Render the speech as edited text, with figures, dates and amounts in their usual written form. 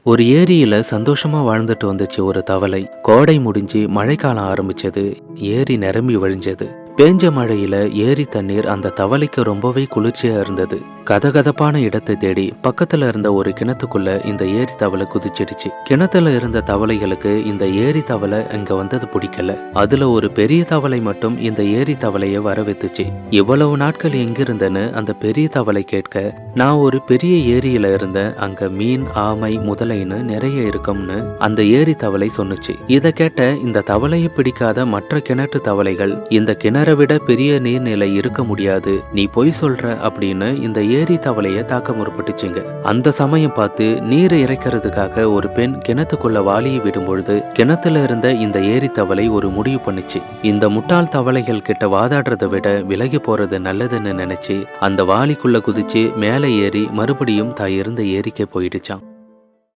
ஒரு ஏரியில சந்தோஷமா வாழ்ந்துட்டு வந்துச்சு ஒரு தவளை. கோடை முடிஞ்சு மழைக்காலம் ஆரம்பிச்சது. ஏரி நிரம்பி வழிஞ்சது. பேஞ்ச மழையில ஏரி தண்ணீர் அந்த தவளைக்கு ரொம்பவே குளிர்ச்சியா இருந்தது. கதகதப்பான இடத்தை தேடி பக்கத்துல இருந்த ஒரு கிணத்துக்குள்ள இந்த ஏரி தவளை குதிச்சிடுச்சு. கிணத்துல இருந்த தவளைகளுக்கு இந்த ஏரி தவளை இங்க வந்தது பிடிக்கல. அதுல ஒரு பெரிய தவளை மட்டும் இந்த ஏரி தவளைய வரவேத்துச்சு. இவ்வளவு நாட்கள் எங்கிருந்தேன்னு அந்த பெரிய தவளை கேட்க, நான் ஒரு பெரிய ஏரியில இருந்தேன், அங்க மீன், ஆமை, முதலைன்னு நிறைய இருக்கும்னு அந்த ஏரி தவளை சொன்னுச்சு. இத கேட்ட இந்த தவளையை பிடிக்காத மற்ற கிணற்று தவளைகள், இந்த கிணறை விட பெரிய நீர்நிலை இருக்க முடியாது, நீ பொய் சொல்ற அப்படின்னு இந்த ஏரி தவளைய தாக்க முற்பட்டுச்சுங்க. அந்த சமயம் பார்த்து நீரை இறைக்கிறதுக்காக ஒரு பெண் கிணத்துக்குள்ள வாளியை விடும் பொழுது கிணத்துல இருந்த இந்த ஏரி தவளை ஒரு முடிவு பண்ணுச்சு. இந்த முட்டாள் தவளைகள் கிட்ட வாதாடுறதை விட விலகி போறது நல்லதுன்னு நினைச்சு அந்த வாளிக்குள்ள குதிச்சு மேலே ஏறி மறுபடியும் தான் இருந்த ஏரிக்கே போயிடுச்சான்.